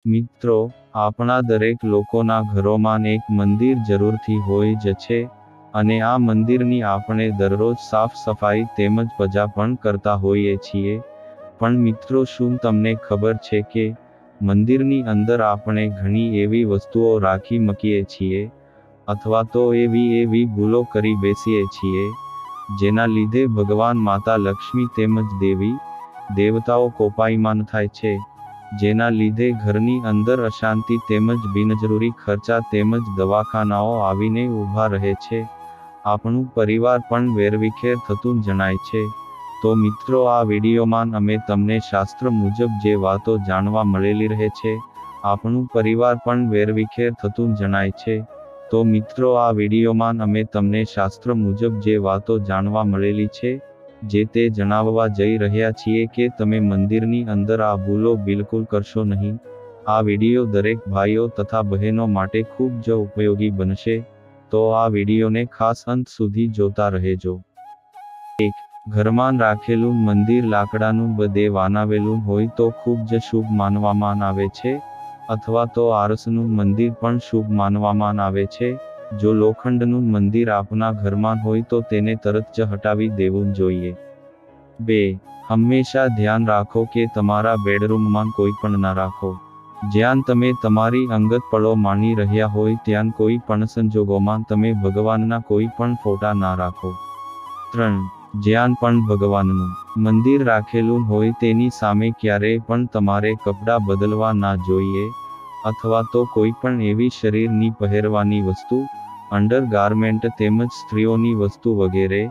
મિત્રો, આપણા દરેક લોકોના ઘરોમાં એક મંદિર જરૂરથી હોય જ છે, અને આ મંદિરની આપણે દરરોજ સાફ સફાઈ તેમજ પૂજા પણ કરતા હોઈએ છીએ. પણ મિત્રો, શું તમને ખબર છે કે મંદિરની અંદર આપણે ઘણી એવી વસ્તુઓ રાખી મૂકીએ છીએ, અથવા તો એવી ભૂલો કરી બેસીએ છીએ, જેના લીધે ભગવાન માતા લક્ષ્મી તેમજ દેવી દેવતાઓ કોપાયમાન થાય છે, જેના લીધે ઘરની અંદર અશાંતિ તેમજ બિનજરૂરી ખર્ચા તેમજ દવાખાનાઓ આવીને ઊભા રહે છે, આપણું પરિવાર પણ વેરવિખેર થતું જણાય છે. તો મિત્રો, આ વિડીયોમાં અમે તમને શાસ્ત્ર મુજબ જે વાતો જાણવા મળેલી રહે છે, આપણું પરિવાર પણ વેરવિખેર થતું જણાય છે. તો મિત્રો, આ વિડીયોમાં અમે તમને શાસ્ત્ર મુજબ જે વાતો જાણવા મળેલી છે, જે તે જણાવવા જઈ રહ્યા છીએ કે તમે મંદિરની અંદર આ ભૂલો બિલકુલ કરશો નહીં. આ વિડીયો દરેક ભાઈઓ તથા બહેનો માટે ખૂબ જ ઉપયોગી બનશે, તો આ વિડીયોને ખાસ અંત સુધી જોતા રહેજો. 1. ઘરમાં રાખેલું મંદિર લાકડાનું બધે બનાવેલું હોય તો ખૂબ જ શુભ માનવામાં આવે છે, અથવા તો આરસનું મંદિર પણ શુભ માનવામાં આવે છે. જો લોખંડનું મંદિર આપના ઘરમાં હોય તો તેને તરત જ હટાવી દેવું જોઈએ. 2. હંમેશા ધ્યાન રાખો કે તમારા બેડરૂમમાં કોઈ પણ ના રાખો. જ્યાં તમે તમારી અંગત પળો માણી રહ્યા હોય ત્યાં કોઈ પણ સંજોગોમાં તમે ભગવાનના કોઈ પણ ફોટા ના રાખો. 3. જ્યાં પણ ભગવાનનું મંદિર રાખેલું હોય તેની સામે ક્યારેય પણ તમારે કપડાં બદલવા ના જોઈએ, અથવા તો કોઈ પણ એવી શરીરની પહેરવાની વસ્તુ, અંડરગાર્મેન્ટ તેમજ સ્ત્રીઓની વસ્તુ વગેરે,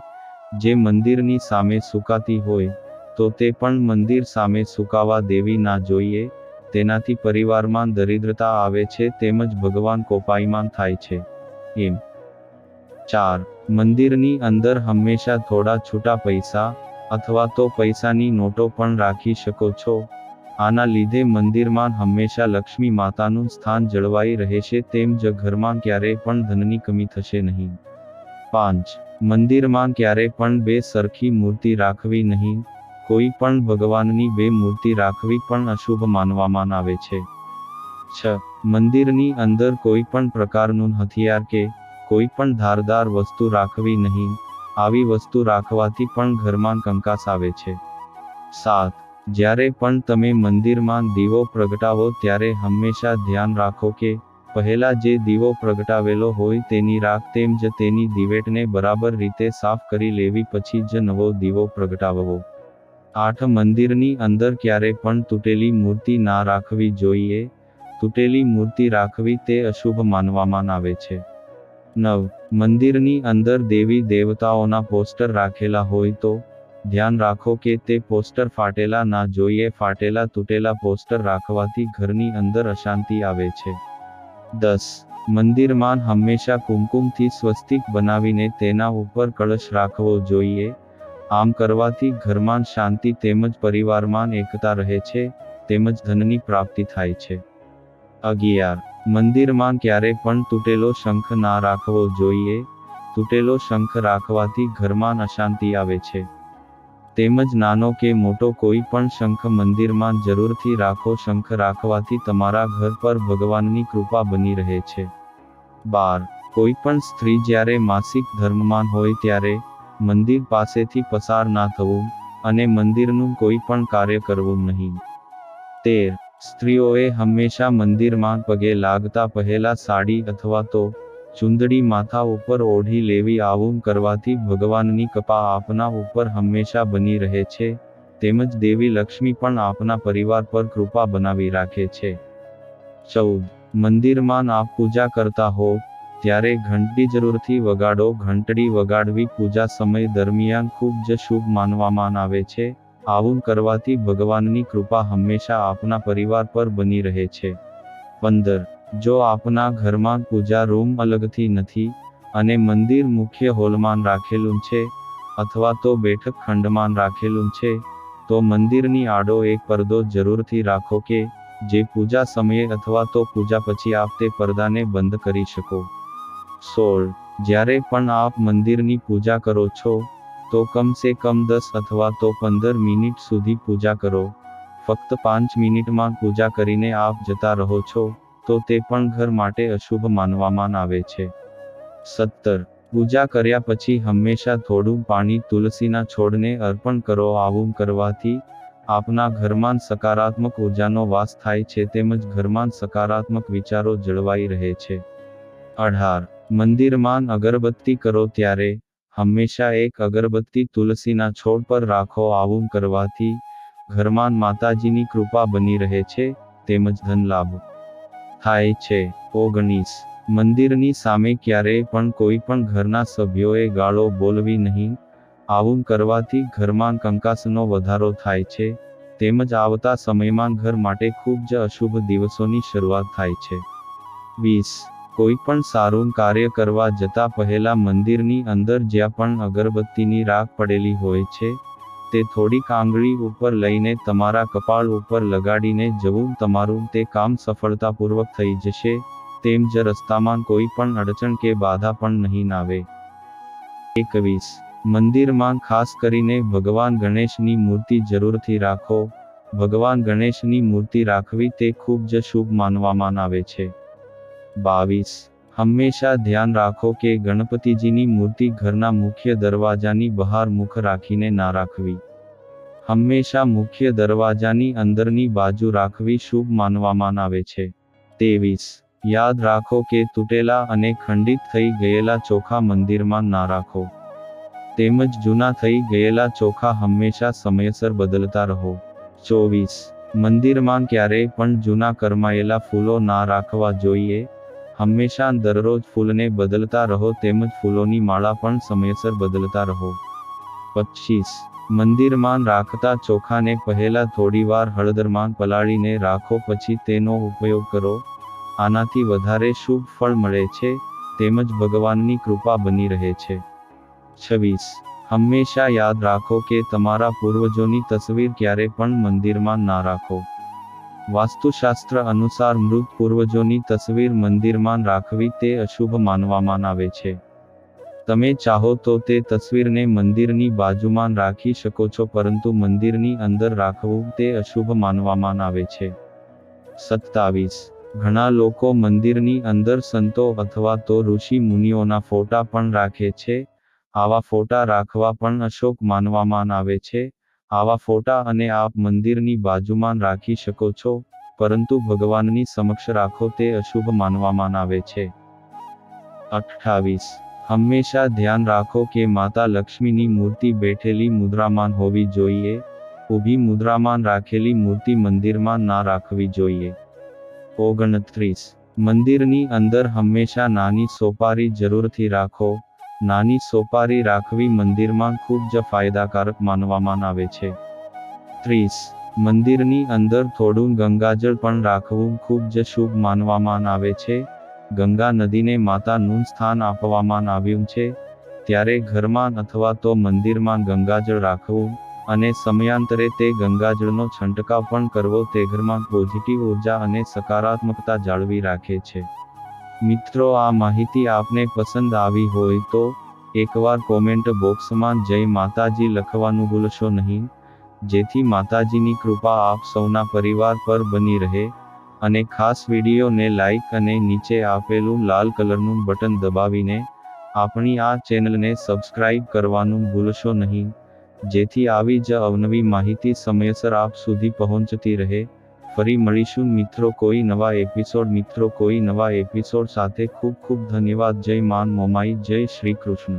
જે મંદિરની સામે સુકાતી હોય, તો તે પણ મંદિર સામે સુકાવા દેવી ના જોઈએ. તેનાથી પરિવારમાં દરિદ્રતા આવે છે તેમજ ભગવાન કોપાયમાન થાય છે. એમ. 4. મંદિરની અંદર હંમેશા થોડા છૂટા પૈસા, અથવા તો પૈસાની નોટો પણ રાખી શકો છો. આના લીધે મંદિરમાં હંમેશા લક્ષ્મી માતાનું સ્થાન જળવાઈ રહેશે તેમજ ઘરમાં ક્યારેય પણ ધનની કમી થશે નહીં. 5. મંદિરમાં ક્યારેય પણ બે સરખી મૂર્તિ રાખવી નહીં. કોઈ પણ ભગવાનની બે મૂર્તિ રાખવી પણ અશુભ માનવામાં આવે છે. 6. મંદિરની અંદર કોઈ પણ પ્રકારનું હથિયાર કે કોઈ પણ ધારદાર વસ્તુ રાખવી નહીં. આવી વસ્તુ રાખવાથી પણ ઘરમાં કંકાસ આવે છે. 7. જ્યારે પણ તમે મંદિરમાં દીવો પ્રગટાવો ત્યારે હંમેશા ધ્યાન રાખો કે પહેલા જે દીવો પ્રગટાવેલો હોય તેની રાખ તેમજ તેની દિવેટને બરાબર રીતે સાફ કરી લેવી પછી જ નવો દીવો પ્રગટાવવો. 8. મંદિરની અંદર ક્યારે પણ તૂટેલી મૂર્તિ ના રાખવી જોઈએ. તૂટેલી મૂર્તિ રાખવી તે અશુભ માનવામાં આવે છે. 9. મંદિરની અંદર દેવી દેવતાઓના પોસ્ટર રાખેલા હોય તો ધ્યાન રાખો કે તે પોસ્ટર ફાટેલા ના જોઈએ. ફાટેલા તૂટેલા પોસ્ટર રાખવાથી ઘરની અંદર અશાંતિ આવે છે. 10. મંદિરમાં હંમેશા કુમકુમથી સ્વસ્તિક બનાવીને તેના ઉપર કળશ રાખવો જોઈએ. આમ કરવાથી ઘરમાં શાંતિ તેમજ પરિવારમાં એકતા રહે છે, તેમજ ધનની પ્રાપ્તિ થાય છે. 11. મંદિરમાં ક્યારે પણ તૂટેલો શંખ ના રાખવો જોઈએ. તૂટેલો શંખ રાખવાથી ઘરમાં અશાંતિ આવે છે. તેમજ નાનો કે મોટો કોઈ પણ શંખ મંદિરમાં જરૂરથી રાખો. શંખ રાખવાથી તમારા ઘર પર ભગવાનની કૃપા બની રહે છે. 12. કોઈ પણ સ્ત્રી જ્યારે માસિક ધર્મમાં હોય ત્યારે મંદિર પાસેથી પસાર ના થવું, અને મંદિરનું કોઈ પણ કાર્ય કરવું નહીં. 13. સ્ત્રીઓએ હંમેશા મંદિરમાં પગે લાગતા પહેલા સાડી અથવા તો ચુંદડી માથા ઉપર ઓઢી લેવી. આવું કરવાથી ભગવાનની કૃપા આપના ઉપર હંમેશા બની રહે છે, તેમજ દેવી લક્ષ્મી પણ આપના પરિવાર પર કૃપા બનાવી રાખે છે. 14. મંદિરમાં આપ પૂજા કરતા હો ત્યારે ઘંટડી જરૂરથી વગાડો. ઘંટડી વગાડવી પૂજા સમય દરમિયાન ખૂબ જ શુભ માનવામાં આવે છે. આવું કરવાથી ભગવાનની કૃપા હંમેશા આપના પરિવાર પર બની રહે છે. 15. જો આપના ઘરમાં પૂજા રૂમ અલગથી નથી, અને મંદિર મુખ્ય હોલમાં રાખેલું છે, અથવા તો બેઠક ખંડમાં રાખેલું છે, તો મંદિરની આડો એક પડદો જરૂરથી રાખો કે જે પૂજા સમયે અથવા તો પૂજા પછી આપ તે પડદાને બંધ કરી શકો. 16. જ્યારે પણ આપ મંદિરની પૂજા કરો છો તો કમ સે કમ 10 અથવા તો 15 મિનિટ સુધી પૂજા કરો. ફક્ત 5 મિનિટમાં પૂજા કરીને આપ જતા રહો છો તો તે પણ ઘર માટે અશુભ માનવામાં આવે છે. 17. પૂજા કર્યા પછી હંમેશા થોડું પાણી તુલસીના છોડને અર્પણ કરો. આવું કરવાથી આપના ઘરમાં સકારાત્મક ઉર્જાનો વાસ થાય છે તેમજ ઘરમાં સકારાત્મક વિચારો જળવાઈ રહે છે. 18. મંદિરમાં અગરબત્તી કરો ત્યારે હંમેશા એક અગરબત્તી તુલસીના છોડ પર રાખો. આવું કરવાથી ઘરમાં માતાજીની કૃપા બની રહે છે તેમજ ધન લાભ થાય છે. 19. મંદિરની સામે ક્યારેય પણ કોઈ પણ ઘરના સભ્યોએ ગાળો બોલવી નહીં. આવું કરવાથી ઘરમાં કંકાસનો વધારો થાય છે તેમજ આવતા સમયમાં ઘર માટે ખૂબ જ અશુભ દિવસોની શરૂઆત થાય છે. 20. કોઈ પણ સારું કાર્ય કરવા જતા પહેલા મંદિરની અંદર જ્યાં પણ અગરબત્તીની રાખ પડેલી હોય છે તે થોડીક આંગળી ઉપર લઈને તમારા કપાળ ઉપર લગાડીને જવું. તમારું તે કામ સફળતાપૂર્વક થઈ જશે તેમ જ રસ્તામાં કોઈ પણ અડચણ કે બાધા પણ નહીં આવે. 21. મંદિરમાં ખાસ કરીને ભગવાન ગણેશની મૂર્તિ જરૂરથી રાખો. ભગવાન ગણેશની મૂર્તિ રાખવી તે ખૂબ જ શુભ માનવામાં આવે છે. 22. હંમેશા ધ્યાન રાખો કે ગણપતિજીની મૂર્તિ ઘરના મુખ્ય દરવાજાની બહાર મુખ રાખીને ના રાખવી. હંમેશા મુખ્ય દરવાજાની અંદરની બાજુ રાખવી શુભ માનવામાં આવે છે. 23. યાદ રાખો કે તૂટેલા અને ખંડિત થઈ ગયેલા ચોખા મંદિરમાં ના રાખો. તેમજ જૂના થઈ ગયેલા ચોખા હંમેશા સમયસર બદલતા રહો. 24. મંદિરમાં ક્યારેય પણ જૂના કરમાયેલા ફૂલો ના રાખવા જોઈએ. હંમેશા દરરોજ ફૂલને બદલતા રહો તેમજ ફૂલોની માળા પણ સમયસર બદલતા રહો. 25. મંદિરમાં રાખતા ચોખાને પહેલા થોડીવાર હળદરમાં પલાળીને રાખો પછી તેનો ઉપયોગ કરો. આનાથી વધારે શુભ ફળ મળે છે તેમજ ભગવાનની કૃપા બની રહે છે. 26. હંમેશા યાદ રાખો કે તમારા પૂર્વજોની તસવીર ક્યારે પણ મંદિરમાં ના રાખો. વાસ્તુશાસ્ત્ર અનુસાર મૃત પૂર્વજોની તસવીર મંદિરમાં રાખવી તે અશુભ માનવામાં આવે છે. તમે ચાહો તો તે તસવીરને મંદિરની બાજુમાં રાખી શકો છો પરંતુ મંદિરની અંદર રાખવું તે અશુભ માનવામાં આવે છે. 27. ઘણા લોકો મંદિરની અંદર સંતો અથવા તો ઋષિ મુનિઓના ફોટા પણ રાખે છે. આવા ફોટા રાખવા પણ અશુભ માનવામાં આવે છે. આવા ફોટા અને આપ મંદિરની બાજુમાં રાખી શકો છો પરંતુ ભગવાનની સમક્ષ રાખો તે અશુભ માનવામાં આવે છે. 28. હંમેશા ધ્યાન રાખો કે માતા લક્ષ્મીની મૂર્તિ બેઠેલી મુદ્રામાં હોવી જોઈએ. ઊભી મુદ્રામાં રાખેલી મૂર્તિ મંદિરમાં ના રાખવી જોઈએ. 29. મંદિરની અંદર હંમેશા નાની સોપારી જરૂરથી રાખો. નાની સોપારી રાખવી મંદિરમાં ખૂબ જ ફાયદાકારક માનવામાં આવે છે. 30. મંદિરની અંદર થોડું ગંગાજળ પણ રાખવું ખૂબ જ શુભ માનવામાં આવે છે. ગંગા નદીને માતાનું સ્થાન આપવામાં આવ્યું છે ત્યારે ઘરમાં અથવા તો મંદિરમાં ગંગાજળ રાખવું અને સમયાંતરે તે ગંગાજળનો છંટકાવ પણ કરવો તે ઘરમાં પોઝિટિવ ઉર્જા અને સકારાત્મકતા જાળવી રાખે છે. મિત્રો, આ માહિતી આપને પસંદ આવી હોય તો એકવાર કોમેન્ટ બોક્સમાં જય માતાજી લખવાનું ભૂલશો નહીં, જેથી માતાજીની કૃપા આપ સૌના પરિવાર પર બની રહે. અને ખાસ વિડીયોને લાઈક અને નીચે આપેલું લાલ કલરનું બટન દબાવીને આપણી આ ચેનલને સબસ્ક્રાઇબ કરવાનું ભૂલશો નહીં, જેથી આવી જ અવનવી માહિતી સમયસર આપ સુધી પહોંચતી રહે. ફરી મળીશું મિત્રો કોઈ નવા એપિસોડ સાથે. ખૂબ ખૂબ ધન્યવાદ. જય માન મોમાઈ. જય શ્રી કૃષ્ણ.